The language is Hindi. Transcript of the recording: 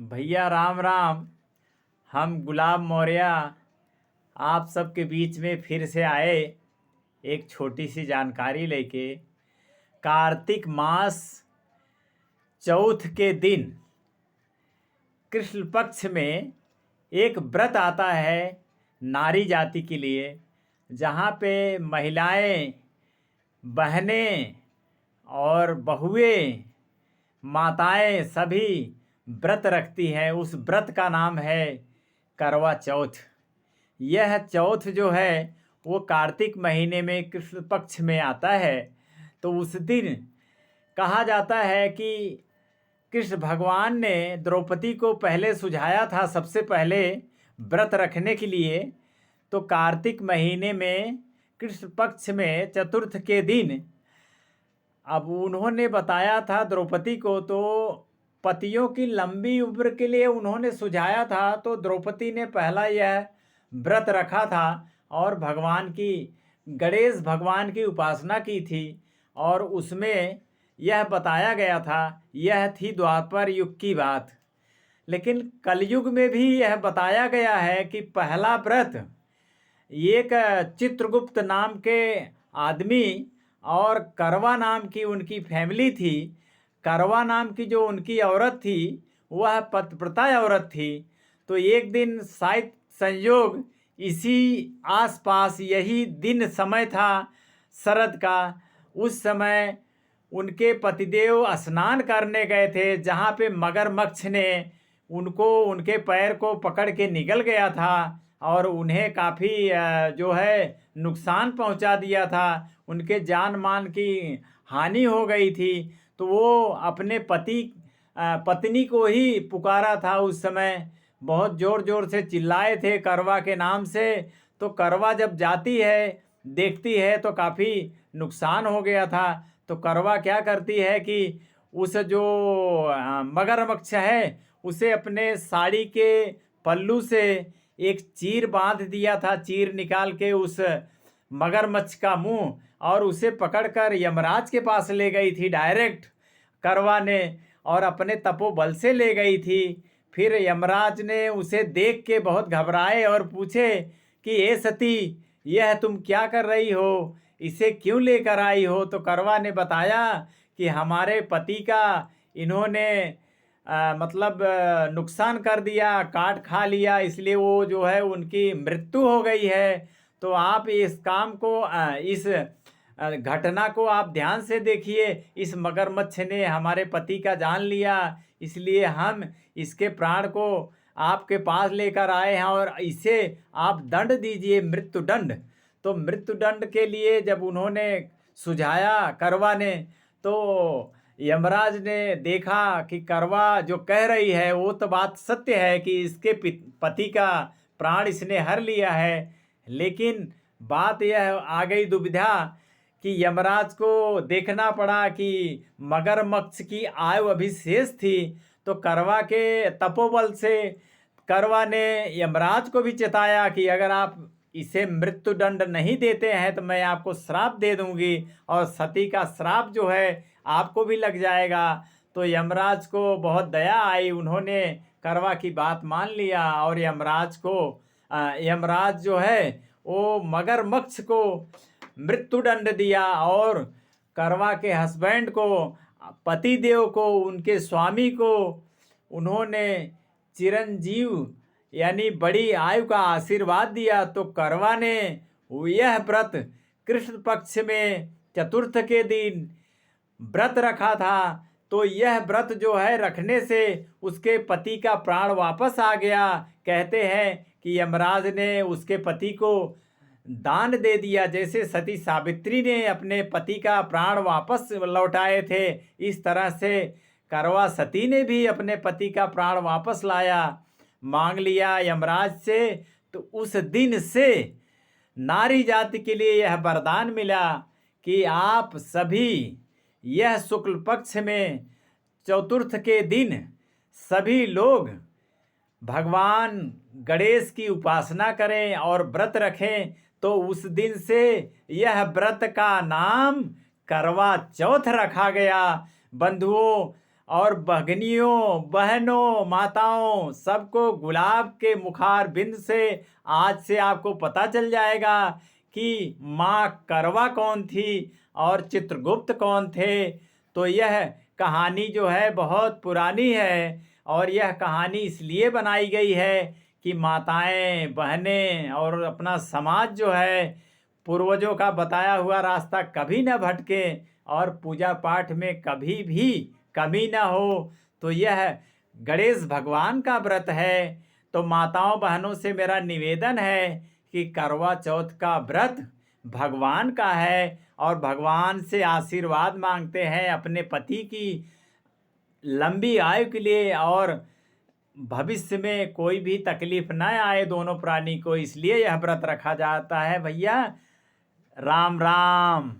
भैया राम राम। हम गुलाब मौर्य आप सबके बीच में फिर से आए एक छोटी सी जानकारी लेके। कार्तिक मास चौथ के दिन कृष्ण पक्ष में एक व्रत आता है नारी जाति के लिए, जहाँ पे महिलाएं, बहनें और बहुएं, माताएं सभी व्रत रखती हैं। उस व्रत का नाम है करवा चौथ। यह चौथ जो है वो कार्तिक महीने में कृष्ण पक्ष में आता है। तो उस दिन कहा जाता है कि कृष्ण भगवान ने द्रौपदी को पहले सुझाया था सबसे पहले व्रत रखने के लिए। तो कार्तिक महीने में कृष्ण पक्ष में चतुर्थ के दिन अब उन्होंने बताया था द्रौपदी को, तो पतियों की लंबी उम्र के लिए उन्होंने सुझाया था। तो द्रौपदी ने पहला यह व्रत रखा था और भगवान की, गणेश भगवान की उपासना की थी। और उसमें यह बताया गया था, यह थी द्वापर युग की बात। लेकिन कलयुग में भी यह बताया गया है कि पहला व्रत एक चित्रगुप्त नाम के आदमी और करवा नाम की उनकी फैमिली थी। करवा नाम की जो उनकी औरत थी वह पतिव्रता औरत थी। तो एक दिन शायद संयोग इसी आसपास यही दिन समय था शरद का। उस समय उनके पतिदेव स्नान करने गए थे, जहाँ पे मगरमच्छ ने उनको, उनके पैर को पकड़ के निगल गया था और उन्हें काफ़ी जो है नुकसान पहुंचा दिया था। उनके जान मान की हानि हो गई थी। तो वो अपने पत्नी को ही पुकारा था। उस समय बहुत ज़ोर ज़ोर से चिल्लाए थे करवा के नाम से। तो करवा जब जाती है, देखती है तो काफ़ी नुकसान हो गया था। तो करवा क्या करती है कि उस जो मगरमच्छ है उसे अपने साड़ी के पल्लू से एक चीर बांध दिया था। चीर निकाल के उस मगरमच्छ का मुंह, और उसे पकड़कर यमराज के पास ले गई थी डायरेक्ट करवा ने, और अपने तपोबल से ले गई थी। फिर यमराज ने उसे देख के बहुत घबराए और पूछे कि ए सती, यह तुम क्या कर रही हो, इसे क्यों लेकर आई हो? तो करवा ने बताया कि हमारे पति का इन्होंने नुकसान कर दिया, काट खा लिया, इसलिए वो जो है उनकी मृत्यु हो गई है। तो आप इस काम को इस घटना को आप ध्यान से देखिए। इस मगरमच्छ ने हमारे पति का जान लिया, इसलिए हम इसके प्राण को आपके पास लेकर आए हैं और इसे आप दंड दीजिए, मृत्यु दंड। तो मृत्यु दंड के लिए जब उन्होंने सुझाया करवा ने, तो यमराज ने देखा कि करवा जो कह रही है वो तो बात सत्य है कि इसके पति का प्राण इसने हर लिया है। लेकिन बात यह आ गई दुविधा कि यमराज को देखना पड़ा कि मगरमच्छ की आयु अभी शेष थी। तो करवा के तपोबल से करवा ने यमराज को भी चेताया कि अगर आप इसे मृत्यु दंड नहीं देते हैं तो मैं आपको श्राप दे दूंगी, और सती का श्राप जो है आपको भी लग जाएगा। तो यमराज को बहुत दया आई, उन्होंने करवा की बात मान लिया और यमराज जो है वो मगरमच्छ को मृत्यु दंड दिया, और करवा के हस्बैंड को, पतिदेव को, उनके स्वामी को उन्होंने चिरंजीव यानी बड़ी आयु का आशीर्वाद दिया। तो करवा ने यह व्रत कृष्ण पक्ष में चतुर्थ के दिन व्रत रखा था। तो यह व्रत जो है रखने से उसके पति का प्राण वापस आ गया। कहते हैं कि यमराज ने उसके पति को दान दे दिया, जैसे सती सावित्री ने अपने पति का प्राण वापस लौटाए थे। इस तरह से करवा सती ने भी अपने पति का प्राण वापस लाया, मांग लिया यमराज से। तो उस दिन से नारी जाति के लिए यह वरदान मिला कि आप सभी यह शुक्ल पक्ष में चतुर्थ के दिन सभी लोग भगवान गणेश की उपासना करें और व्रत रखें। तो उस दिन से यह व्रत का नाम करवा चौथ रखा गया। बंधुओं और भगनियों, बहनों, माताओं सबको गुलाब के मुखार बिंद से आज से आपको पता चल जाएगा कि माँ करवा कौन थी और चित्रगुप्त कौन थे। तो यह कहानी जो है बहुत पुरानी है और यह कहानी इसलिए बनाई गई है कि माताएं, बहनें और अपना समाज जो है पूर्वजों का बताया हुआ रास्ता कभी न भटके और पूजा पाठ में कभी भी कमी न हो। तो यह गणेश भगवान का व्रत है। तो माताओं बहनों से मेरा निवेदन है कि करवा चौथ का व्रत भगवान का है और भगवान से आशीर्वाद मांगते हैं अपने पति की लंबी आयु के लिए और भविष्य में कोई भी तकलीफ न आए दोनों प्राणी को, इसलिए यह व्रत रखा जाता है भैया। राम राम।